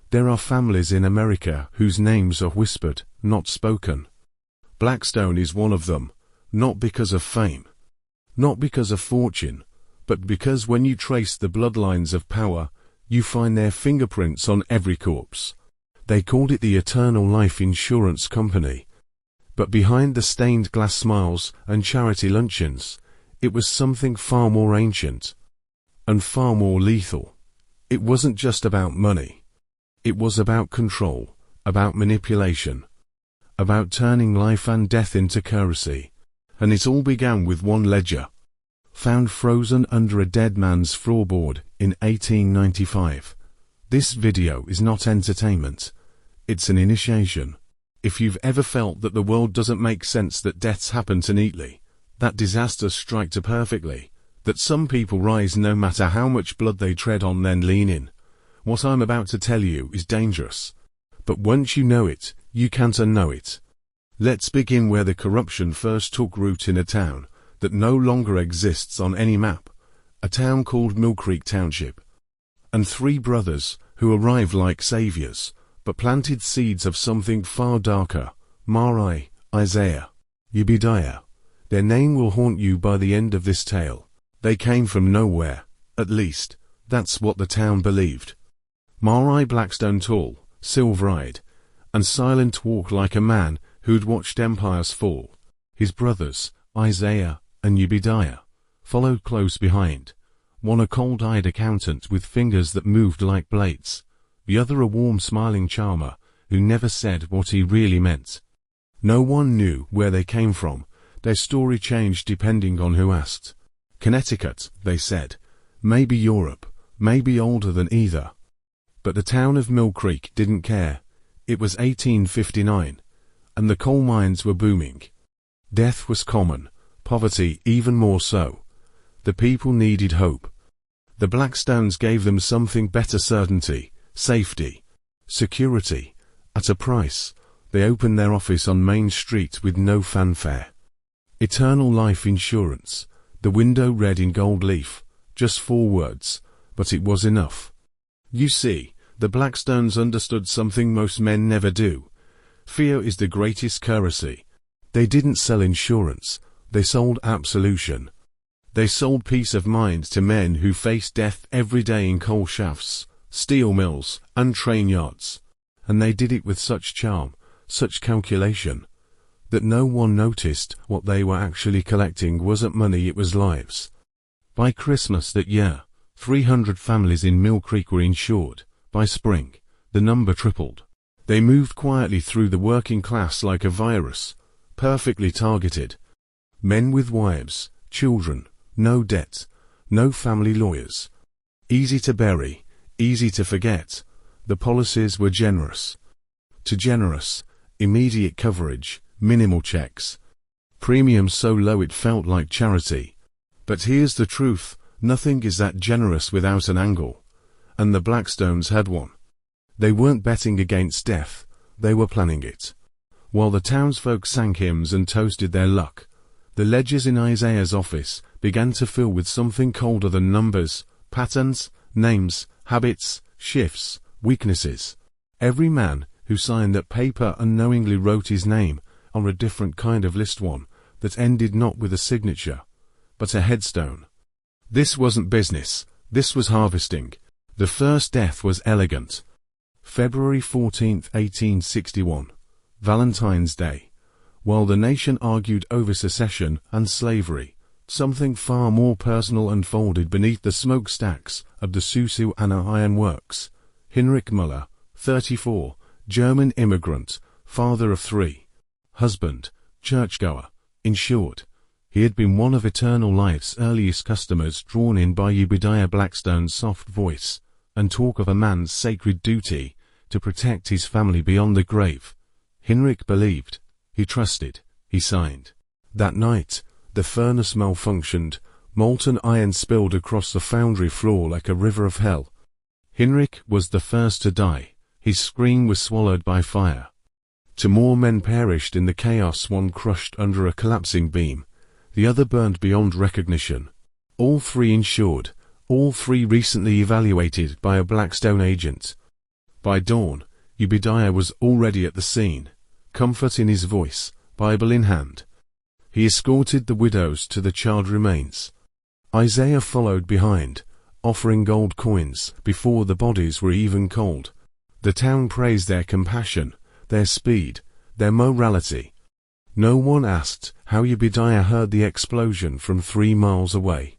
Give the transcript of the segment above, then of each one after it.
There are families in America whose names are whispered, not spoken. Blackstone is one of them, not because of fame, not because of fortune, but because when you trace the bloodlines of power, you find their fingerprints on every corpse. They called it the Eternal Life Insurance Company. But behind the stained glass smiles and charity luncheons, it was something far more ancient and far more lethal. It wasn't just about money. It was about control, about manipulation, about turning life and death into currency. And it all began with one ledger, found frozen under a dead man's floorboard in 1895. This video is not entertainment. It's an initiation. If you've ever felt that the world doesn't make sense, that deaths happen too neatly, that disasters strike too perfectly, that some people rise no matter how much blood they tread on then lean in, what I'm about to tell you is dangerous. But once you know it, you can't unknow it. Let's begin where the corruption first took root, in a town that no longer exists on any map, a town called Mill Creek Township. And three brothers, who arrived like saviors, but planted seeds of something far darker: Marai, Isaiah, Ubediah. Their name will haunt you by the end of this tale. They came from nowhere, at least, that's what the town believed. Marai Blackstone, tall, silver-eyed, and silent, walked like a man who'd watched empires fall. His brothers, Isaiah and Ubediah, followed close behind. One a cold-eyed accountant with fingers that moved like blades, the other a warm, smiling charmer who never said what he really meant. No one knew where they came from. Their story changed depending on who asked. Connecticut, they said. Maybe Europe, maybe older than either. But the town of Mill Creek didn't care. It was 1859, and the coal mines were booming. Death was common, poverty even more so. The people needed hope. The Blackstones gave them something better: certainty, safety, security, at a price. They opened their office on Main Street with no fanfare. Eternal Life Insurance. The window read in gold leaf, just 4 words, but it was enough. You see, the Blackstones understood something most men never do. Fear is the greatest currency. They didn't sell insurance, they sold absolution. They sold peace of mind to men who faced death every day in coal shafts, steel mills, and train yards. And they did it with such charm, such calculation, that no one noticed what they were actually collecting wasn't money, it was lives. By Christmas that year, 300 families in Mill Creek were insured. By spring, the number tripled. They moved quietly through the working class like a virus, perfectly targeted. Men with wives, children, no debt, no family lawyers. Easy to bury, easy to forget. The policies were generous. Too generous. Immediate coverage, minimal checks. Premiums so low it felt like charity. But here's the truth: nothing is that generous without an angle. And the Blackstones had one. They weren't betting against death, they were planning it. While the townsfolk sang hymns and toasted their luck, the ledgers in Isaiah's office began to fill with something colder than numbers: patterns, names, habits, shifts, weaknesses. Every man who signed that paper unknowingly wrote his name on a different kind of list, one that ended not with a signature, but a headstone. This wasn't business, this was harvesting. The first death was elegant. February 14, 1861, Valentine's Day. While the nation argued over secession and slavery, something far more personal unfolded beneath the smokestacks of the Susquehanna Iron Works. Heinrich Müller, 34, German immigrant, father of 3, husband, churchgoer, insured. He had been one of Eternal Life's earliest customers, drawn in by Ubediah Blackstone's soft voice and talk of a man's sacred duty to protect his family beyond the grave. Heinrich believed, he trusted, he signed. That night, the furnace malfunctioned, molten iron spilled across the foundry floor like a river of hell. Heinrich was the first to die. His scream was swallowed by fire. 2 more men perished in the chaos, one crushed under a collapsing beam, the other burned beyond recognition. All 3 insured, all 3 recently evaluated by a Blackstone agent. By dawn, Ubediah was already at the scene, comfort in his voice, Bible in hand. He escorted the widows to the child remains. Isaiah followed behind, offering gold coins before the bodies were even cold. The town praised their compassion, their speed, their morality. No one asked how Ubediah heard the explosion from 3 miles away.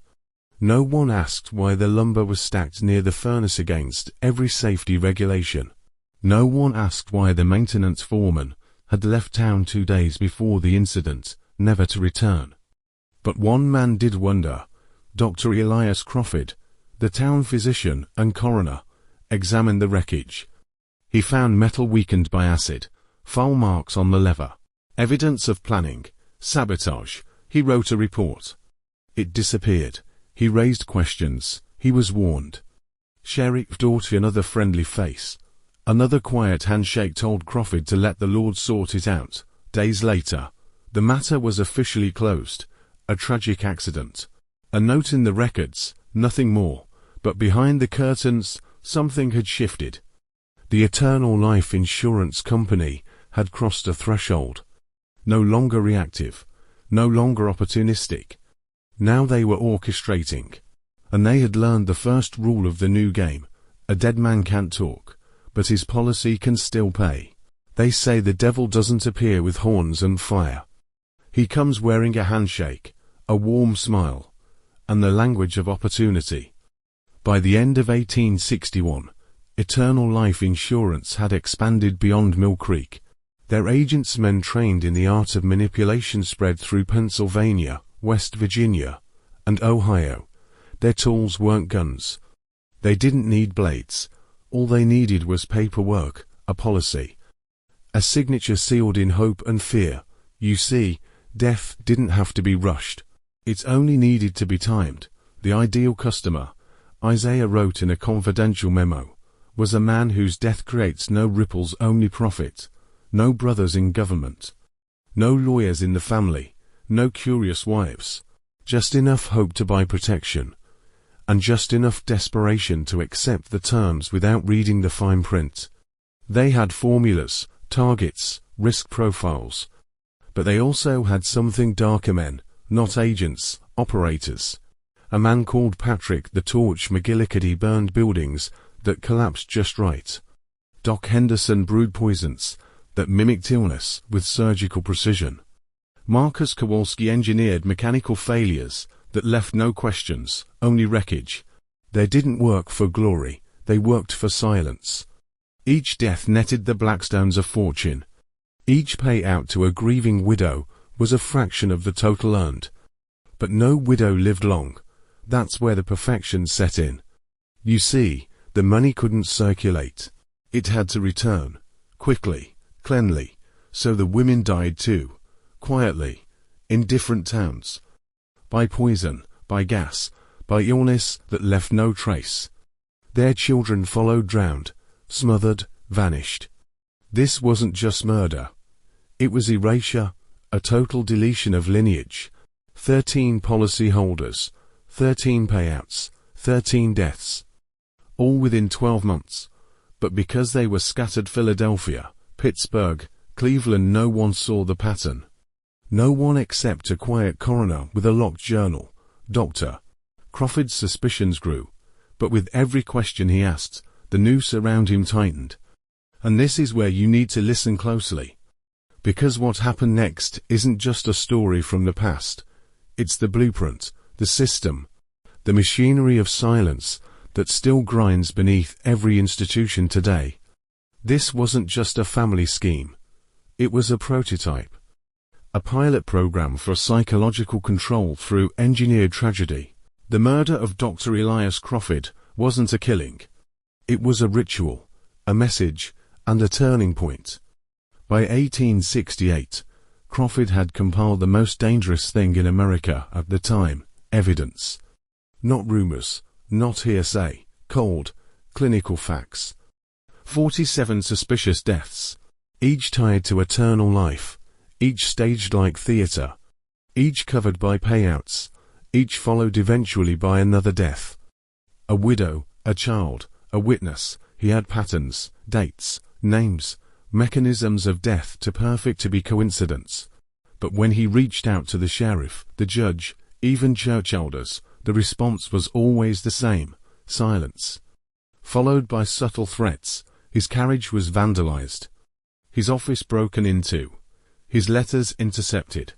No one asked why the lumber was stacked near the furnace against every safety regulation. No one asked why the maintenance foreman had left town 2 days before the incident, never to return. But one man did wonder. Dr. Elias Crawford, the town physician and coroner, examined the wreckage. He found metal weakened by acid, foul marks on the lever, evidence of planning, sabotage. He wrote a report. It disappeared. He raised questions. He was warned. Sheriff Doughty, another friendly face. Another quiet handshake told Crawford to let the Lord sort it out. Days later, the matter was officially closed. A tragic accident. A note in the records, nothing more. But behind the curtains, something had shifted. The Eternal Life Insurance Company had crossed a threshold. No longer reactive. No longer opportunistic. Now they were orchestrating. And they had learned the first rule of the new game. A dead man can't talk, but his policy can still pay. They say the devil doesn't appear with horns and fire. He comes wearing a handshake, a warm smile, and the language of opportunity. By the end of 1861, Eternal Life Insurance had expanded beyond Mill Creek. Their agents, men trained in the art of manipulation, spread through Pennsylvania, West Virginia, and Ohio. Their tools weren't guns. They didn't need blades. All they needed was paperwork, a policy. A signature sealed in hope and fear. You see, death didn't have to be rushed. It only needed to be timed. The ideal customer, Isaiah wrote in a confidential memo, was a man whose death creates no ripples, only profit. No brothers in government. No lawyers in the family. No curious wives. Just enough hope to buy protection. And just enough desperation to accept the terms without reading the fine print. They had formulas, targets, risk profiles. But they also had something darker: men, not agents, operators. A man called Patrick the Torch McGillicuddy burned buildings that collapsed just right. Doc Henderson brewed poisons that mimicked illness with surgical precision. Marcus Kowalski engineered mechanical failures that left no questions, only wreckage. They didn't work for glory, they worked for silence. Each death netted the Blackstones a fortune. Each payout to a grieving widow was a fraction of the total earned. But no widow lived long. That's where the perfection set in. You see, the money couldn't circulate. It had to return, quickly, cleanly, so the women died too. Quietly, in different towns. By poison, by gas, by illness that left no trace. Their children followed, drowned, smothered, vanished. This wasn't just murder. It was erasure, a total deletion of lineage. 13 policy holders, 13 payouts, 13 deaths. All within 12 months. But because they were scattered Philadelphia, Pittsburgh, Cleveland, no one saw the pattern. No one except a quiet coroner with a locked journal. Doctor. Crawford's suspicions grew. But with every question he asked, the noose around him tightened. And this is where you need to listen closely. Because what happened next isn't just a story from the past. It's the blueprint, the system, the machinery of silence that still grinds beneath every institution today. This wasn't just a family scheme. It was a prototype. A pilot program for psychological control through engineered tragedy. The murder of Dr. Elias Crawford wasn't a killing. It was a ritual, a message, and a turning point. By 1868, Crawford had compiled the most dangerous thing in America at the time, evidence. Not rumors, not hearsay, cold, clinical facts. 47 suspicious deaths, each tied to eternal life. Each staged like theater, each covered by payouts, each followed eventually by another death. A widow, a child, a witness, He had patterns, dates, names, mechanisms of death too perfect to be coincidence. But when he reached out to the sheriff, the judge, even church elders, the response was always the same: silence. Followed by subtle threats. His carriage was vandalized, his office broken into, his letters intercepted.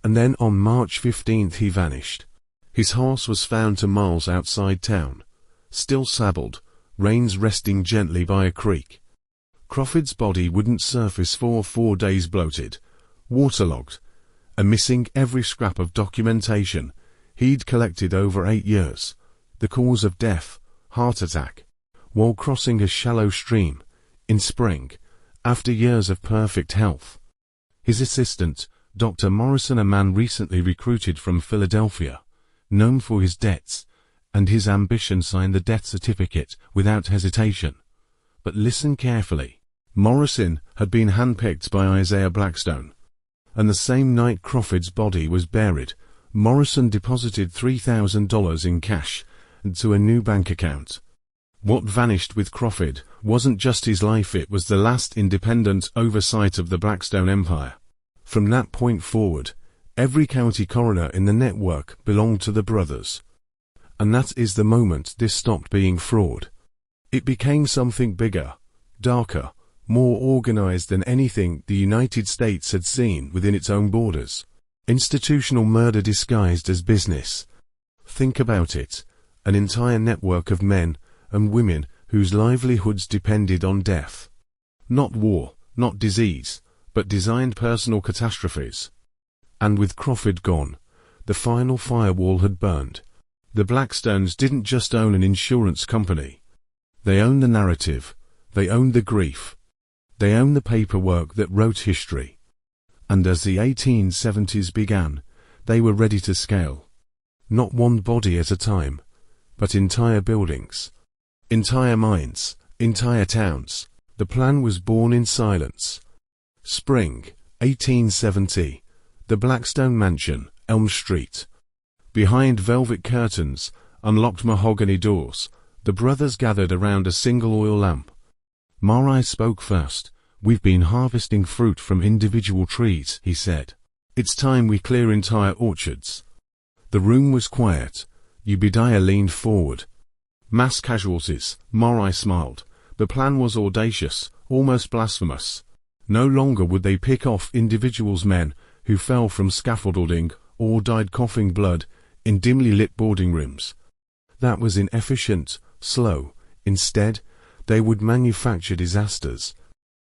And then on March 15th he vanished. His horse was found 2 miles outside town, still saddled, reins resting gently by a creek. Crawford's body wouldn't surface for 4 days, bloated, waterlogged, and missing every scrap of documentation he'd collected over 8 years. The cause of death: heart attack, while crossing a shallow stream, in spring, after years of perfect health. His assistant, Dr. Morrison, a man recently recruited from Philadelphia, known for his debts and his ambition, signed the death certificate without hesitation. But listen carefully. Morrison had been handpicked by Isaiah Blackstone, and the same night Crawford's body was buried, Morrison deposited $3,000 in cash into a new bank account. What vanished with Crawford wasn't just his life, it was the last independent oversight of the Blackstone empire. From that point forward, every county coroner in the network belonged to the brothers. And that is the moment this stopped being fraud. It became something bigger, darker, more organized than anything the United States had seen within its own borders. Institutional murder disguised as business. Think about it: an entire network of men and women whose livelihoods depended on death. Not war, not disease, but designed personal catastrophes. And with Crawford gone, the final firewall had burned. The Blackstones didn't just own an insurance company. They owned the narrative, they owned the grief, they owned the paperwork that wrote history. And as the 1870s began, they were ready to scale. Not one body at a time, but entire buildings, entire mines, entire towns. The plan was born in silence. Spring, 1870. The Blackstone Mansion, Elm Street. Behind velvet curtains, unlocked mahogany doors, the brothers gathered around a single oil lamp. Marai spoke first. "We've been harvesting fruit from individual trees," he said. "It's time we clear entire orchards." The room was quiet. Ubediah leaned forward. "Mass casualties," Marai smiled. The plan was audacious, almost blasphemous. No longer would they pick off individuals, men who fell from scaffolding or died coughing blood in dimly lit boarding rooms. That was inefficient, slow. Instead, they would manufacture disasters.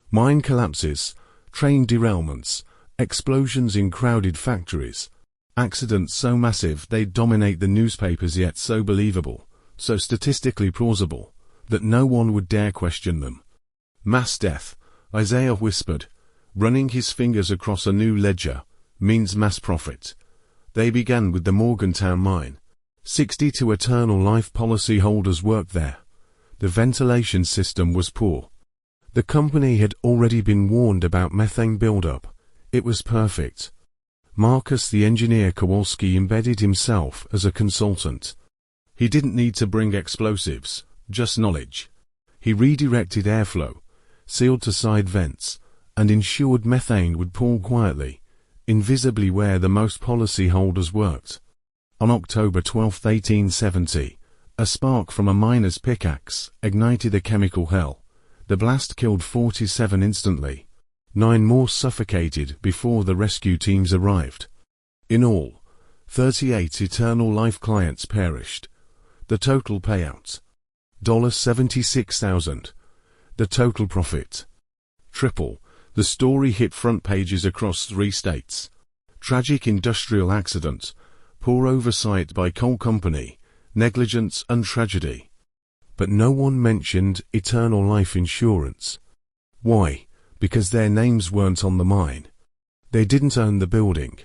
Mine collapses, train derailments, explosions in crowded factories. Accidents so massive they'd dominate the newspapers, yet so believable, so statistically plausible, that no one would dare question them. Mass death, Isaiah whispered, running his fingers across a new ledger, means mass profit. They began with the Morgantown mine. 62 eternal life policy holders worked there. The ventilation system was poor. The company had already been warned about methane buildup. It was perfect. Marcus the engineer Kowalski embedded himself as a consultant. He didn't need to bring explosives, just knowledge. He redirected airflow, sealed to side vents, and ensured methane would pool quietly, invisibly where the most policyholders worked. On October 12, 1870, a spark from a miner's pickaxe ignited a chemical hell. The blast killed 47 instantly. 9 more suffocated before the rescue teams arrived. In all, 38 eternal life clients perished. The total payout: $76,000. The total profit: triple. The story hit front pages across 3 states. Tragic industrial accident, poor oversight by coal company, negligence and tragedy. But no one mentioned eternal life insurance. Why? Because their names weren't on the mine. They didn't own the building.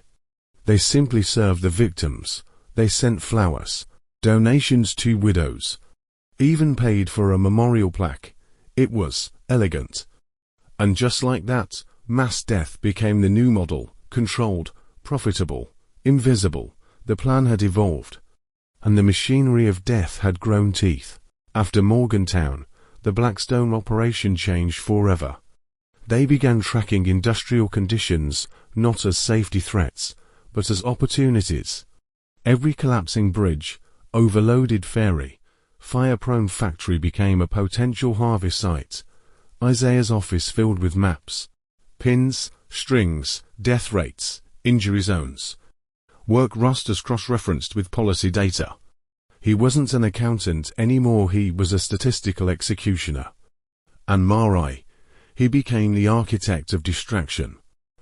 They simply served the victims. They sent flowers, donations to widows, even paid for a memorial plaque. It was elegant. And just like that, mass death became the new model: controlled, profitable, invisible. The plan had evolved, and the machinery of death had grown teeth. After Morgantown, the Blackstone operation changed forever. They began tracking industrial conditions, not as safety threats, but as opportunities. Every collapsing bridge, overloaded ferry, fire-prone factory became a potential harvest site. Isaiah's office filled with maps, pins, strings, death rates, injury zones. Work rosters cross-referenced with policy data. He wasn't an accountant anymore, he was a statistical executioner. And Marai, he became the architect of distraction.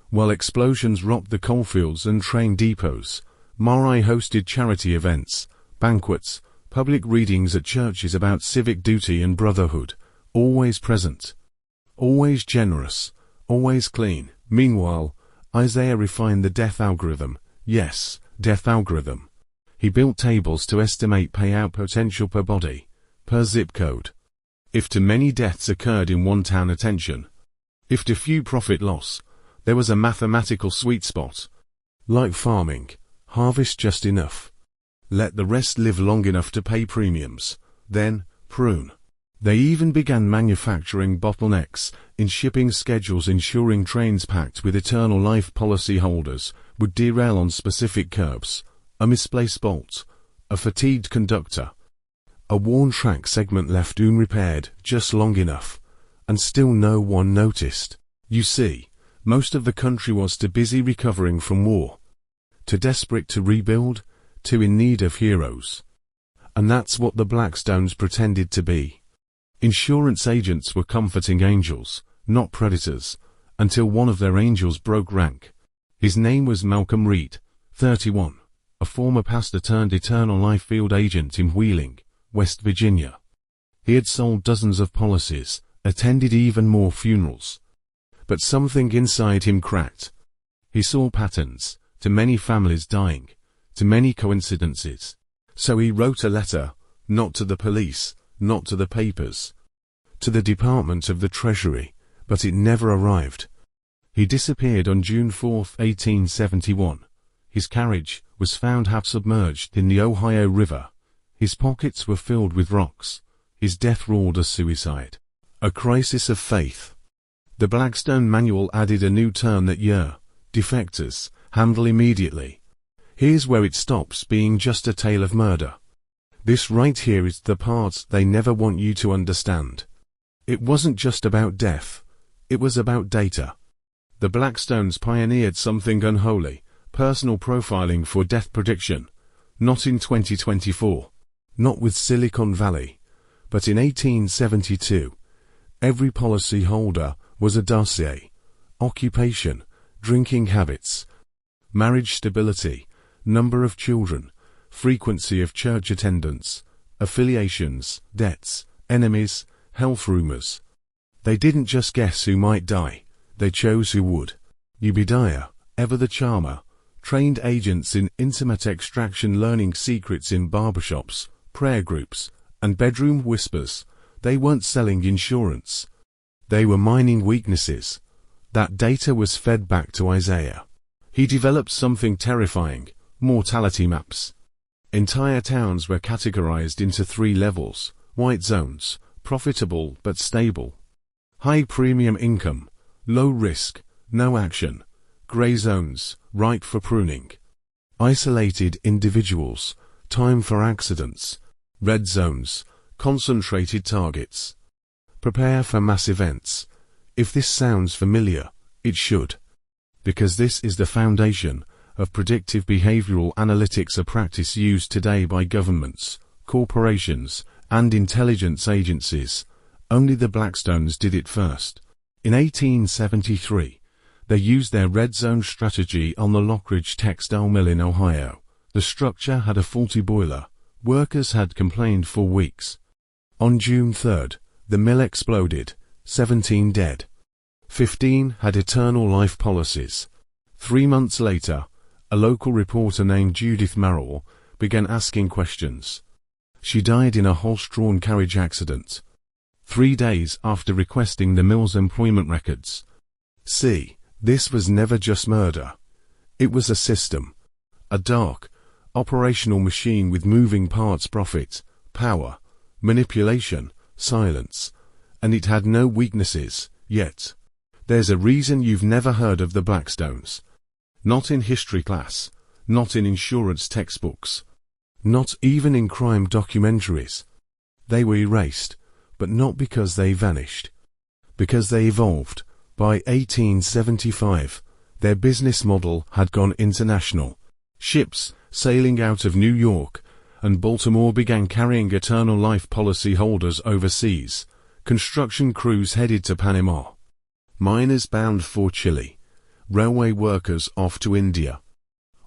While explosions rocked the coalfields and train depots, Marai hosted charity events, banquets, public readings at churches about civic duty and brotherhood, always present, always generous, always clean. Meanwhile, Isaiah refined the death algorithm. Yes, death algorithm. He built tables to estimate payout potential per body, per zip code. If too many deaths occurred in one town, attention. If too few, profit loss. There was a mathematical sweet spot. Like farming, harvest just enough. Let the rest live long enough to pay premiums. Then, prune. They even began manufacturing bottlenecks in shipping schedules, ensuring trains packed with eternal life policyholders would derail on specific curbs. A misplaced bolt, a fatigued conductor, a worn track segment left unrepaired just long enough, and still no one noticed. You see, most of the country was too busy recovering from war, too desperate to rebuild, too in need of heroes. And that's what the Blackstones pretended to be. Insurance agents were comforting angels, not predators, until one of their angels broke rank. His name was Malcolm Reed, 31. A former pastor turned eternal life field agent in Wheeling, West Virginia. He had sold dozens of policies, attended even more funerals. But something inside him cracked. He saw patterns, too many families dying, too many coincidences. So he wrote a letter, not to the police, not to the papers, to the Department of the Treasury, but it never arrived. He disappeared on June 4, 1871. His carriage was found half submerged in the Ohio River. His pockets were filled with rocks. His death ruled as suicide. A crisis of faith. The Blackstone manual added a new term that year: defectors, handle immediately. Here's where it stops being just a tale of murder. This right here is the part they never want you to understand. It wasn't just about death. It was about data. The Blackstones pioneered something unholy: personal profiling for death prediction. Not in 2024. Not with Silicon Valley. But in 1872. Every policy holder was a dossier. Occupation, drinking habits, marriage stability, number of children, frequency of church attendance, affiliations, debts, enemies, health rumors. They didn't just guess who might die. They chose who would. Ubediah, ever the charmer, trained agents in intimate extraction, learning secrets in barbershops, prayer groups, and bedroom whispers. They weren't selling insurance. They were mining weaknesses. That data was fed back to Isaiah. He developed something terrifying: mortality maps. Entire towns were categorized into 3 levels: white zones, profitable but stable; high premium income, low risk, no action; gray zones, ripe for pruning; isolated individuals, time for accidents; red zones, concentrated targets. Prepare for mass events. If this sounds familiar, it should. Because this is the foundation of predictive behavioral analytics, a practice used today by governments, corporations, and intelligence agencies. Only the Blackstones did it first. In 1873, they used their red zone strategy on the Lockridge textile mill in Ohio. The structure had a faulty boiler. Workers had complained for weeks. On June 3rd, the mill exploded, 17 dead. 15 had eternal life policies. 3 months later, a local reporter named Judith Merrill began asking questions. She died in a horse-drawn carriage accident, 3 days after requesting the mill's employment records. See, this was never just murder. It was a system. A dark, operational machine with moving parts: profit, power, manipulation, silence, and it had no weaknesses, yet. There's a reason you've never heard of the Blackstones. Not in history class, not in insurance textbooks, not even in crime documentaries. They were erased, but not because they vanished. Because they evolved. By 1875, their business model had gone international. Ships sailing out of New York and Baltimore began carrying eternal life policy holders overseas. Construction crews headed to Panama. Miners bound for Chile. Railway workers off to India.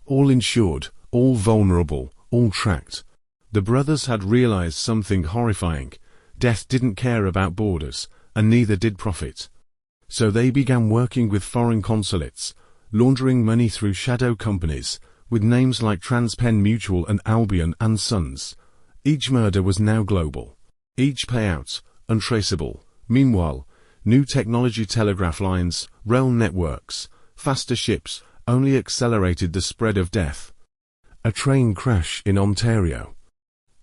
All insured, all vulnerable, all tracked. The brothers had realized something horrifying. Death didn't care about borders, and neither did profit. So they began working with foreign consulates, laundering money through shadow companies, with names like TransPenn Mutual and Albion and Sons. Each murder was now global. Each payout, untraceable. Meanwhile, new technology, telegraph lines, rail networks, faster ships, only accelerated the spread of death. A train crash in Ontario.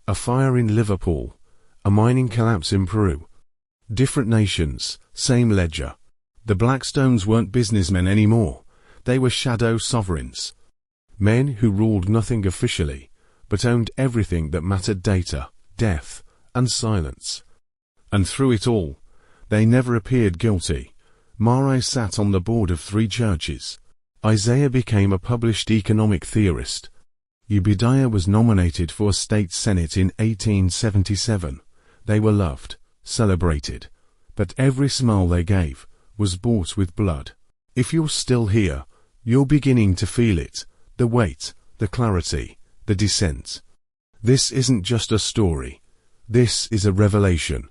A fire in Liverpool. A mining collapse in Peru. Different nations, same ledger. The Blackstones weren't businessmen anymore. They were shadow sovereigns. Men who ruled nothing officially, but owned everything that mattered: data, death, and silence. And through it all, they never appeared guilty. Macabre sat on the board of 3 churches. Isaiah became a published economic theorist. Ubediah was nominated for a state senate in 1877. They were loved, celebrated, but every smile they gave was bought with blood. If you're still here, you're beginning to feel it, the weight, the clarity, the descent. This isn't just a story. This is a revelation.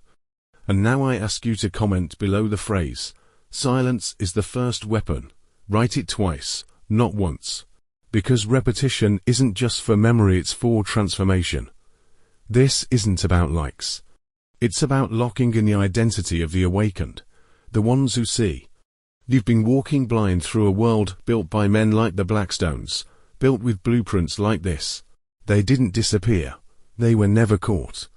And now I ask you to comment below the phrase, "Silence is the first weapon." Write it twice, not once. Because repetition isn't just for memory, it's for transformation. This isn't about likes. It's about locking in the identity of the awakened, the ones who see. You've been walking blind through a world built by men like the Blackstones, built with blueprints like this. They didn't disappear. They were never caught.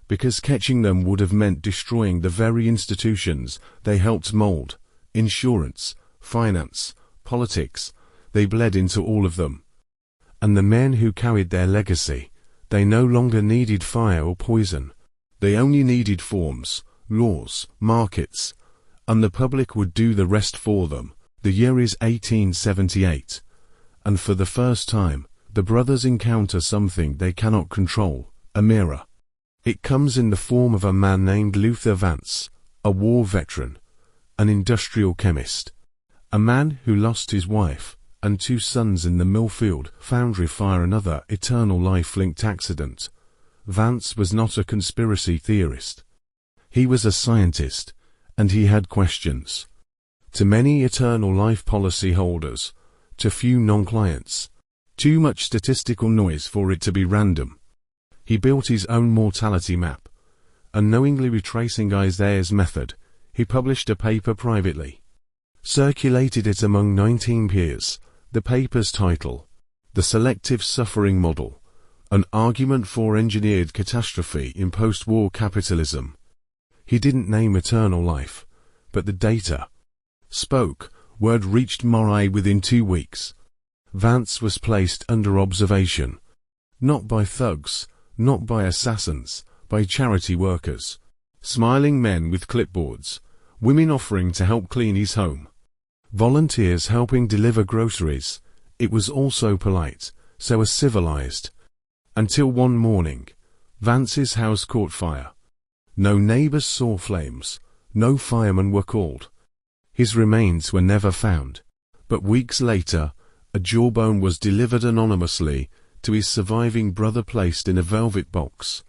Because catching them would have meant destroying the very institutions they helped mold. Insurance, finance, politics. They bled into all of them. And the men who carried their legacy, they no longer needed fire or poison. They only needed forms, laws, markets, and the public would do the rest for them. The year is 1878, and for the first time, the brothers encounter something they cannot control: a mirror. It comes in the form of a man named Luther Vance, a war veteran, an industrial chemist, a man who lost his wife and 2 sons in the Millfield foundry fire, another eternal life-linked accident. Vance was not a conspiracy theorist. He was a scientist, and he had questions. To many eternal life policy holders, to few non-clients. Too much statistical noise for it to be random. He built his own mortality map. Unknowingly retracing Isaiah's method, he published a paper privately. Circulated it among 19 peers. The paper's title, "The Selective Suffering Model, an Argument for Engineered Catastrophe in Post-War Capitalism." He didn't name eternal life, but the data spoke. Word reached Macabre within 2 weeks. Vance was placed under observation. Not by thugs, not by assassins, by charity workers. Smiling men with clipboards, women offering to help clean his home, volunteers helping deliver groceries. It was all so polite, so civilized. Until one morning, Vance's house caught fire. No neighbors saw flames, no firemen were called. His remains were never found. But weeks later, a jawbone was delivered anonymously to his surviving brother, placed in a velvet box,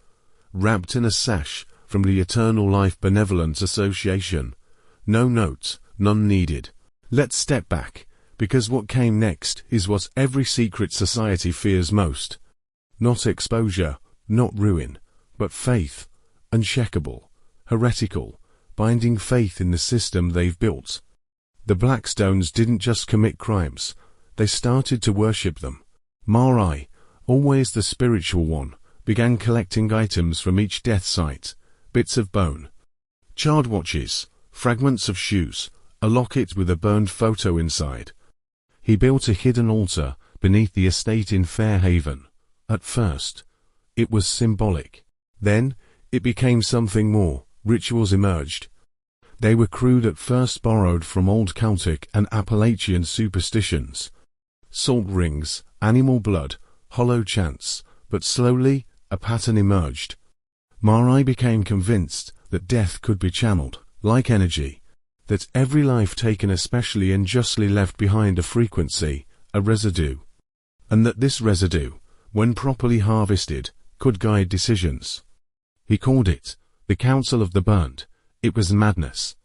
wrapped in a sash from the Eternal Life Benevolent Association. No note, none needed. Let's step back, because what came next is what every secret society fears most. Not exposure, not ruin, but faith, uncheckable, heretical, binding faith in the system they've built. The Blackstones didn't just commit crimes, they started to worship them. Macabre, always the spiritual one, began collecting items from each death site, bits of bone, Charred watches, fragments of shoes, a locket with a burned photo inside. He built a hidden altar beneath the estate in Fairhaven. At first, it was symbolic. Then, it became something more. Rituals emerged. They were crude at first, borrowed from old Celtic and Appalachian superstitions. Salt rings, animal blood, hollow chants, but slowly, a pattern emerged. Marai became convinced that death could be channeled, like energy, that every life taken especially unjustly left behind a frequency, a residue, and that this residue, when properly harvested, could guide decisions. He called it the Council of the Burned. It was madness.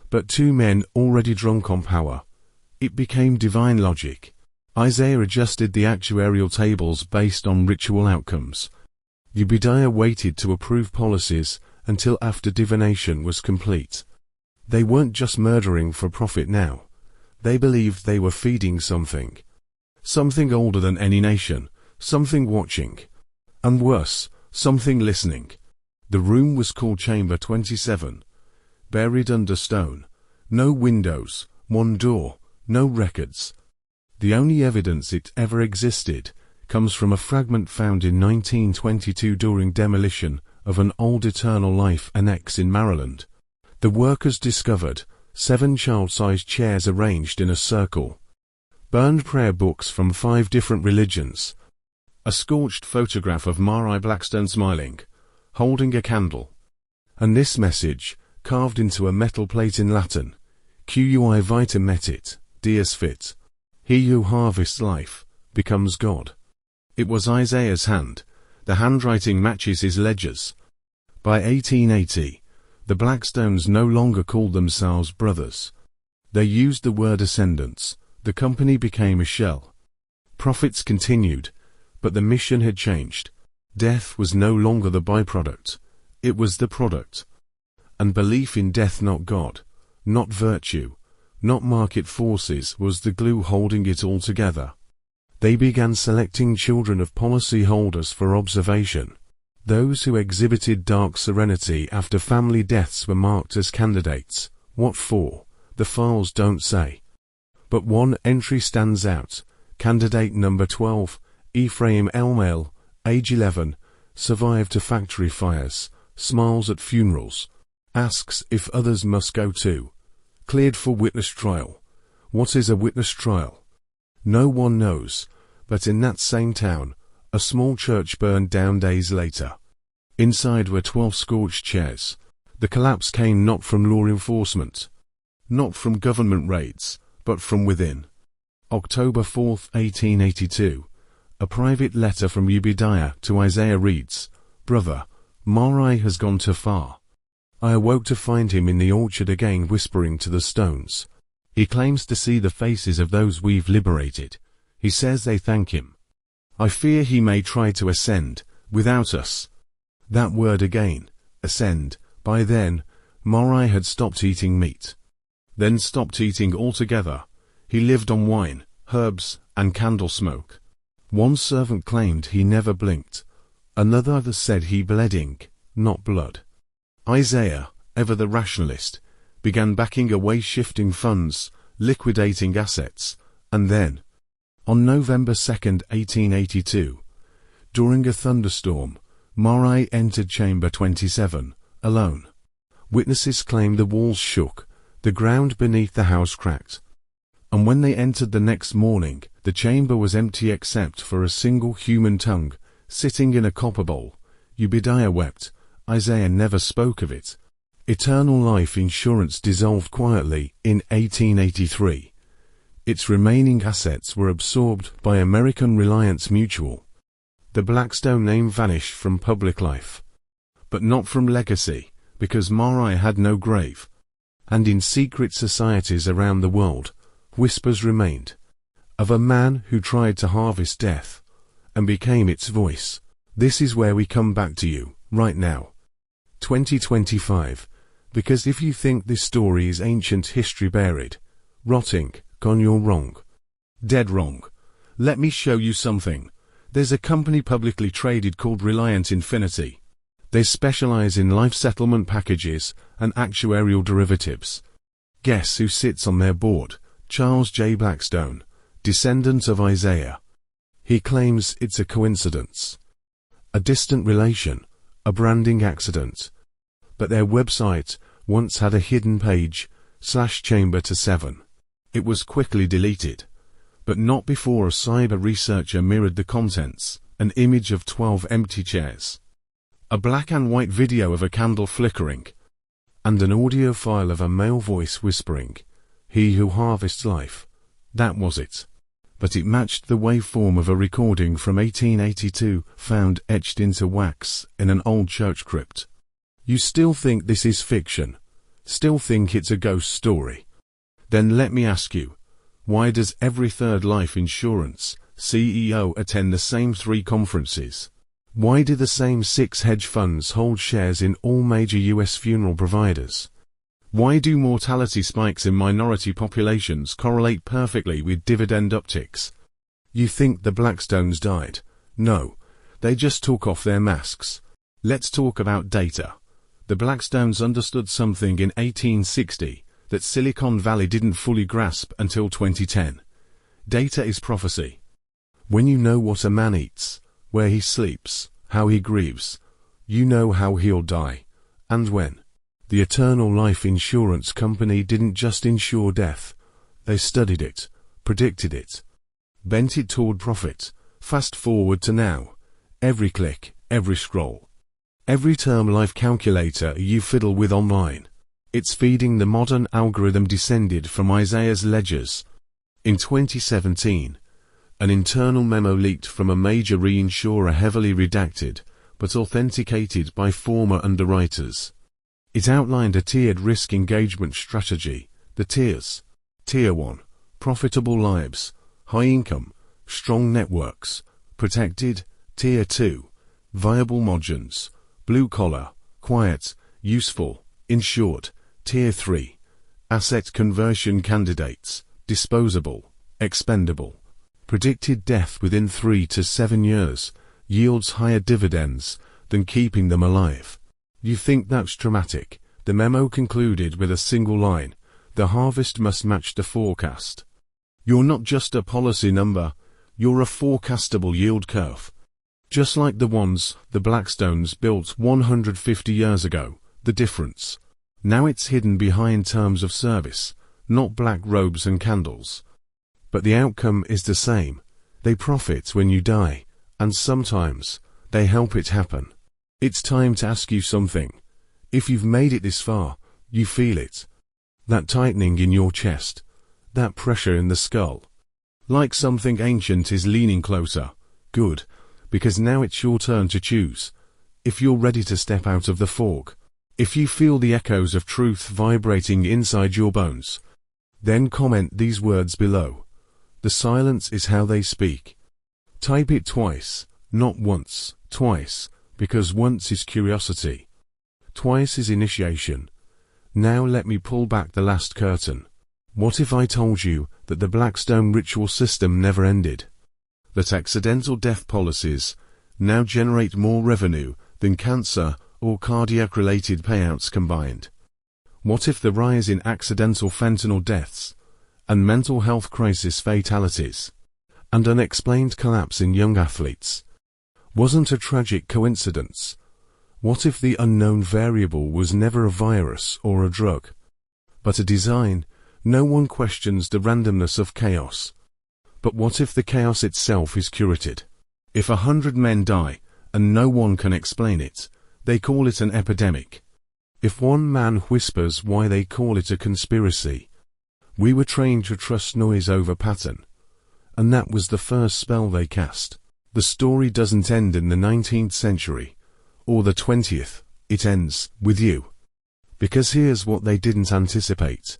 But two men already drunk on power. It became divine logic. Isaiah adjusted the actuarial tables based on ritual outcomes. Ubediah waited to approve policies until after divination was complete. They weren't just murdering for profit now. They believed they were feeding something. Something older than any nation, something watching. And worse, something listening. The room was called Chamber 27. Buried under stone. No windows, one door, no records. The only evidence it ever existed comes from a fragment found in 1922 during demolition of an old Eternal Life annex in Maryland. The workers discovered 7 child-sized chairs arranged in a circle. Burned prayer books from 5 different religions. A scorched photograph of Marai Blackstone smiling, holding a candle. And this message, carved into a metal plate in Latin: Cui vita metit, Deus fit. He who harvests life, becomes God. It was Isaiah's hand. The handwriting matches his ledgers. By 1880, the Blackstones no longer called themselves brothers. They used the word ascendants. The company became a shell. Profits continued, but the mission had changed. Death was no longer the byproduct. It was the product. And belief in death, not God, not virtue, not market forces, was the glue holding it all together. They began selecting children of policy holders for observation. Those who exhibited dark serenity after family deaths were marked as candidates. What for? The files don't say. But one entry stands out. Candidate number 12, Ephraim Elmail, age 11, survived to factory fires, smiles at funerals, asks if others must go too. Cleared for witness trial. What is a witness trial? No one knows, but in that same town, a small church burned down days later. Inside were 12 scorched chairs. The collapse came not from law enforcement, not from government raids, but from within. October 4, 1882. A private letter from Ubediah to Isaiah reads, "Brother, Marai has gone too far. I awoke to find him in the orchard again, whispering to the stones. He claims to see the faces of those we've liberated. He says they thank him. I fear he may try to ascend, without us." That word again, ascend. By then, Marai had stopped eating meat. Then stopped eating altogether. He lived on wine, herbs, and candle smoke. One servant claimed he never blinked. Another said he bled ink, not blood. Isaiah, ever the rationalist, began backing away, shifting funds, liquidating assets, and then, on November 2, 1882, during a thunderstorm, Marai entered Chamber 27, alone. Witnesses claimed the walls shook, the ground beneath the house cracked. And when they entered the next morning, the chamber was empty except for a single human tongue, sitting in a copper bowl. Ubediah wept. Isaiah never spoke of it. Eternal Life Insurance dissolved quietly in 1883. Its remaining assets were absorbed by American Reliance Mutual. The Blackstone name vanished from public life. But not from legacy, because Marai had no grave. And in secret societies around the world, whispers remained, of a man who tried to harvest death, and became its voice. This is where we come back to you, right now. 2025, because if you think this story is ancient history buried, rotting, gone, you're wrong. Dead wrong. Let me show you something. There's a company publicly traded called Reliant Infinity. They specialize in life settlement packages and actuarial derivatives. Guess who sits on their board? Charles J. Blackstone, descendant of Isaiah. He claims it's a coincidence, a distant relation, a branding accident. But their website once had a hidden page, /chamber to 7. It was quickly deleted, but not before a cyber researcher mirrored the contents, an image of 12 empty chairs, a black and white video of a candle flickering, and an audio file of a male voice whispering, "He who harvests life." That was it. But it matched the waveform of a recording from 1882 found etched into wax in an old church crypt. You still think this is fiction? Still think it's a ghost story? Then let me ask you, why does every third life insurance CEO attend the same 3 conferences? Why do the same 6 hedge funds hold shares in all major US funeral providers? Why do mortality spikes in minority populations correlate perfectly with dividend upticks? You think the Blackstones died? No, they just took off their masks. Let's talk about data. The Blackstones understood something in 1860 that Silicon Valley didn't fully grasp until 2010. Data is prophecy. When you know what a man eats, where he sleeps, how he grieves, you know how he'll die, and when. The Eternal Life Insurance Company didn't just insure death. They studied it, predicted it, bent it toward profit. Fast forward to now. Every click, every scroll, every term life calculator you fiddle with online, it's feeding the modern algorithm descended from Isaiah's ledgers. In 2017, an internal memo leaked from a major reinsurer, heavily redacted, but authenticated by former underwriters. It outlined a tiered risk engagement strategy. The tiers. Tier 1, profitable lives, high income, strong networks, protected. Tier 2, viable margins, blue collar, quiet, useful, insured. Tier 3, asset conversion candidates, disposable, expendable, predicted death within 3 to 7 years, yields higher dividends than keeping them alive. You think that's dramatic? The memo concluded with a single line: the harvest must match the forecast. You're not just a policy number, you're a forecastable yield curve. Just like the ones the Blackstones built 150 years ago. The difference? Now it's hidden behind terms of service, not black robes and candles. But the outcome is the same. They profit when you die, and sometimes they help it happen. It's time to ask you something. If you've made it this far, you feel it. That tightening in your chest, that pressure in the skull. Like something ancient is leaning closer. Good, because now it's your turn to choose. If you're ready to step out of the fog, if you feel the echoes of truth vibrating inside your bones, then comment these words below. The silence is how they speak. Type it twice, not once, twice, because once is curiosity. Twice is initiation. Now let me pull back the last curtain. What if I told you that the Blackstone ritual system never ended? That accidental death policies now generate more revenue than cancer or cardiac-related payouts combined? What if the rise in accidental fentanyl deaths, and mental health crisis fatalities, and unexplained collapse in young athletes wasn't a tragic coincidence? What if the unknown variable was never a virus or a drug, but a design? No one questions the randomness of chaos. But what if the chaos itself is curated? If 100 men die, and no one can explain it, they call it an epidemic. If one man whispers, why, they call it a conspiracy. We were trained to trust noise over pattern, and that was the first spell they cast. The story doesn't end in the 19th century, or the 20th, it ends with you. Because here's what they didn't anticipate.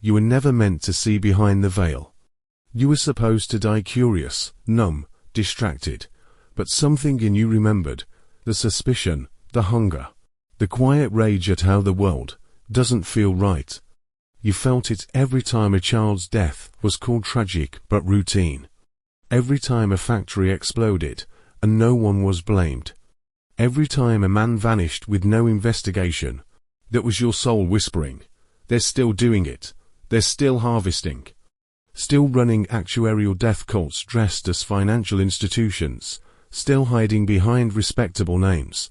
You were never meant to see behind the veil. You were supposed to die curious, numb, distracted, but something in you remembered, the suspicion, the hunger, the quiet rage at how the world doesn't feel right. You felt it every time a child's death was called tragic but routine. Every time a factory exploded, and no one was blamed. Every time a man vanished with no investigation, that was your soul whispering, they're still doing it, they're still harvesting. Still running actuarial death cults dressed as financial institutions, still hiding behind respectable names.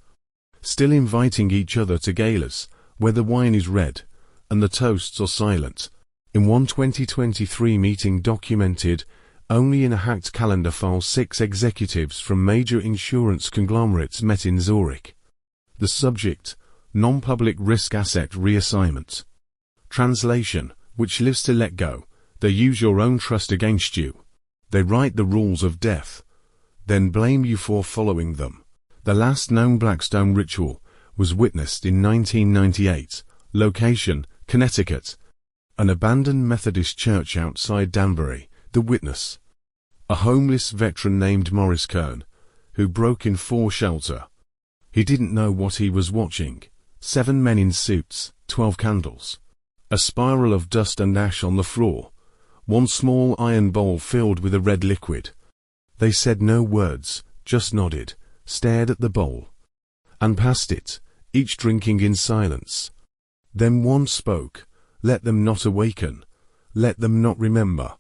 Still inviting each other to galas, where the wine is red, and the toasts are silent. In one 2023 meeting documented only in a hacked calendar file, 6 executives from major insurance conglomerates met in Zurich. The subject, non-public risk asset reassignment. Translation, which lives to let go. They use your own trust against you. They write the rules of death, then blame you for following them. The last known Blackstone ritual was witnessed in 1998. Location, Connecticut. An abandoned Methodist church outside Danbury. The witness, a homeless veteran named Morris Kern, who broke in for shelter. He didn't know what he was watching. 7 men in suits, 12 candles. A spiral of dust and ash on the floor. One small iron bowl filled with a red liquid. They said no words, just nodded, stared at the bowl, and passed it, each drinking in silence. Then one spoke. Let them not awaken. Let them not remember.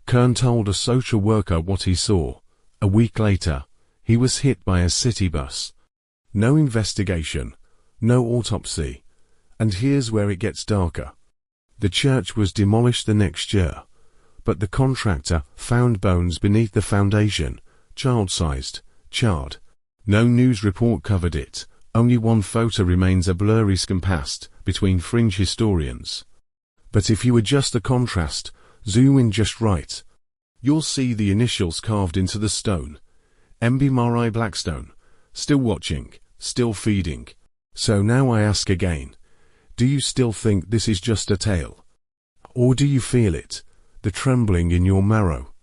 Kern told a social worker what he saw. A week later, he was hit by a city bus. No investigation, no autopsy. And here's where it gets darker. The church was demolished the next year, but the contractor found bones beneath the foundation, child-sized, charred. No news report covered it. Only one photo remains a blurry scan passed between fringe historians. But if you adjust the contrast, zoom in just right, you'll see the initials carved into the stone. MB Marai Blackstone. Still watching, still feeding. So now I ask again, do you still think this is just a tale? Or do you feel it, the trembling in your marrow?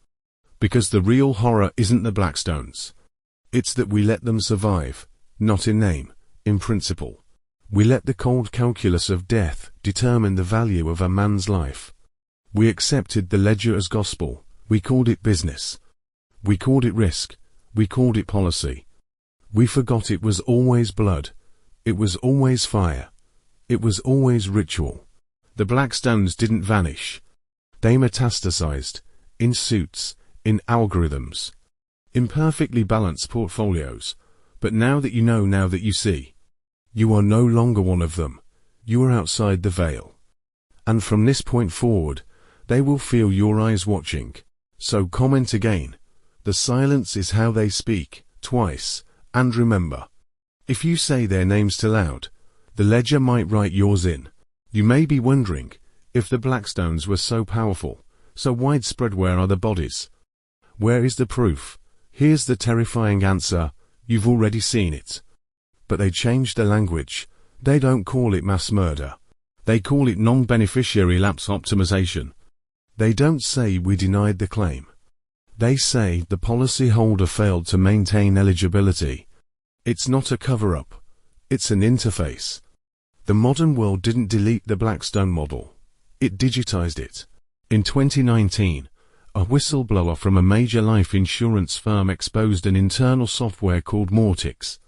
Because the real horror isn't the Blackstones. It's that we let them survive, not in name, in principle. We let the cold calculus of death determine the value of a man's life. We accepted the ledger as gospel. We called it business. We called it risk. We called it policy. We forgot it was always blood. It was always fire. It was always ritual. The Blackstones didn't vanish. They metastasized, in suits, in algorithms, in perfectly balanced portfolios. But now that you know, now that you see, you are no longer one of them. You are outside the veil. And from this point forward, they will feel your eyes watching. So comment again. The silence is how they speak, twice, and remember. If you say their names too loud, the ledger might write yours in. You may be wondering, if the Blackstones were so powerful, so widespread, where are the bodies? Where is the proof? Here's the terrifying answer. You've already seen it. But they changed the language. They don't call it mass murder. They call it non-beneficiary lapse optimization. They don't say we denied the claim. They say the policyholder failed to maintain eligibility. It's not a cover-up. It's an interface. The modern world didn't delete the Blackstone model. It digitized it. In 2019, a whistleblower from a major life insurance firm exposed an internal software called Mortix,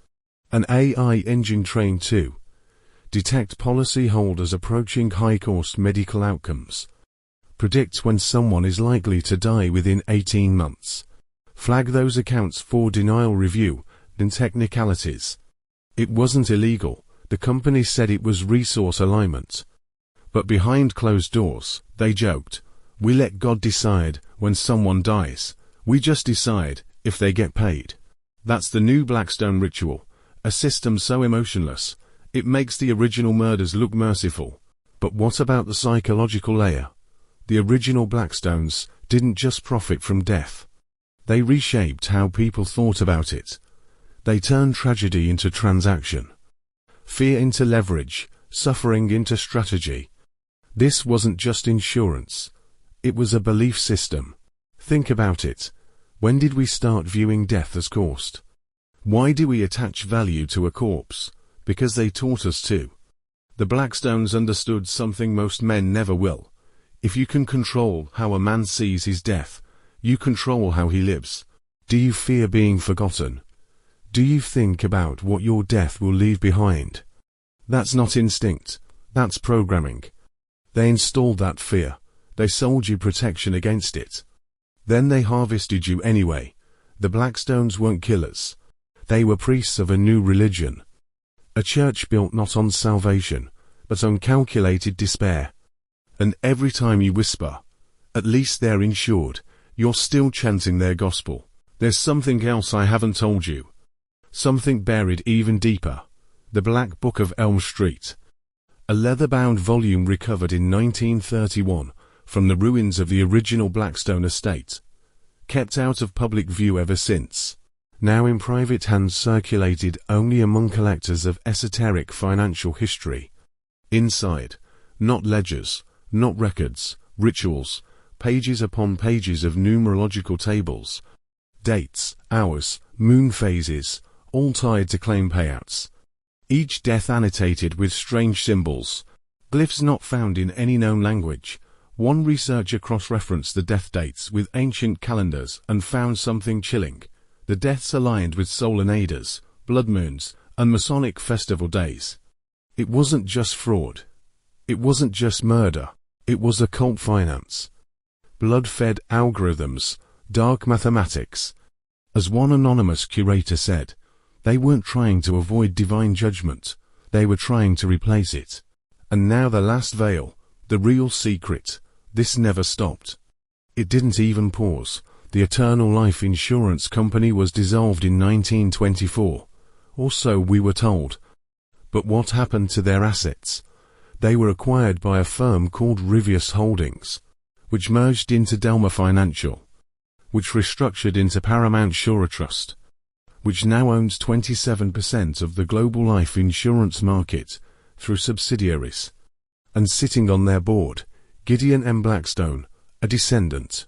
an AI engine trained to detect policyholders approaching high-cost medical outcomes, predict when someone is likely to die within 18 months, flag those accounts for denial review, and technicalities. It wasn't illegal. The company said it was resource alignment. But behind closed doors, they joked, we let God decide when someone dies. We just decide if they get paid. That's the new Blackstone ritual. A system so emotionless, it makes the original murders look merciful. But what about the psychological layer? The original Blackstones didn't just profit from death. They reshaped how people thought about it. They turned tragedy into transaction, fear into leverage, suffering into strategy. This wasn't just insurance. It was a belief system. Think about it. When did we start viewing death as cost? Why do we attach value to a corpse? Because they taught us to. The Blackstones understood something most men never will. If you can control how a man sees his death, you control how he lives. Do you fear being forgotten? Do you think about what your death will leave behind? That's not instinct, that's programming. They installed that fear, they sold you protection against it. Then they harvested you anyway. The Blackstones weren't killers. They were priests of a new religion. A church built not on salvation, but on calculated despair. And every time you whisper, "At least they're insured," you're still chanting their gospel. There's something else I haven't told you. Something buried even deeper. The Black Book of Elm Street. A leather-bound volume recovered in 1931 from the ruins of the original Blackstone estate. Kept out of public view ever since. Now in private hands, circulated only among collectors of esoteric financial history. Inside, not ledgers, not records, rituals, pages upon pages of numerological tables. Dates, hours, moon phases, all tied to claim payouts. Each death annotated with strange symbols, glyphs not found in any known language. One researcher cross-referenced the death dates with ancient calendars and found something chilling. The deaths aligned with solar naders, blood moons, and Masonic festival days. It wasn't just fraud. It wasn't just murder. It was occult finance. Blood-fed algorithms, dark mathematics. As one anonymous curator said, they weren't trying to avoid divine judgment, they were trying to replace it. And now the last veil, the real secret, this never stopped. It didn't even pause. The Eternal Life Insurance Company was dissolved in 1924, or so we were told. But what happened to their assets? They were acquired by a firm called Rivius Holdings, which merged into Delma Financial, which restructured into Paramount Sure Trust, which now owns 27% of the global life insurance market through subsidiaries. And sitting on their board, Gideon M. Blackstone, a descendant.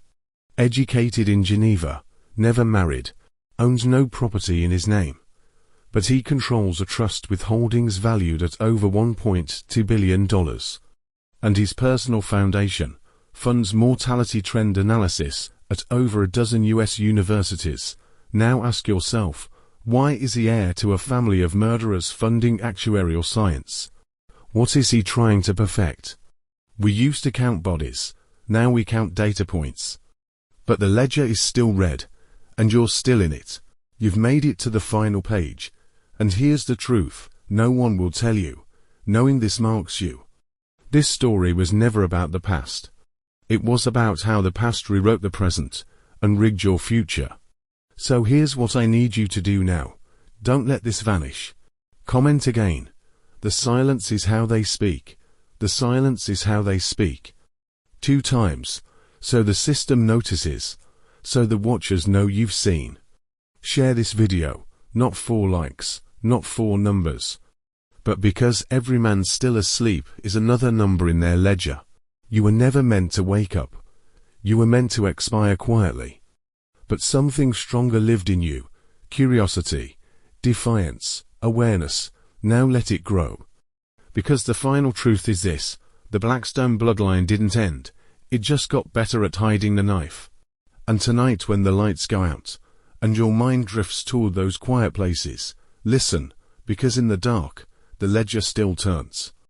Educated in Geneva, never married, owns no property in his name. But he controls a trust with holdings valued at over $1.2 billion. And his personal foundation funds mortality trend analysis at over a dozen US universities. Now ask yourself, why is he heir to a family of murderers funding actuarial science? What is he trying to perfect? We used to count bodies, now we count data points. But the ledger is still red, and you're still in it. You've made it to the final page. And here's the truth, no one will tell you. Knowing this marks you. This story was never about the past. It was about how the past rewrote the present, and rigged your future. So here's what I need you to do now. Don't let this vanish. Comment again. The silence is how they speak. The silence is how they speak. 2 times. So the system notices. So the watchers know you've seen. Share this video, not for likes, not for numbers. But because every man still asleep is another number in their ledger. You were never meant to wake up. You were meant to expire quietly. But something stronger lived in you. Curiosity, defiance, awareness. Now let it grow. Because the final truth is this. The Blackstone bloodline didn't end. It just got better at hiding the knife. And tonight when the lights go out, and your mind drifts toward those quiet places, listen, because in the dark, the ledger still turns.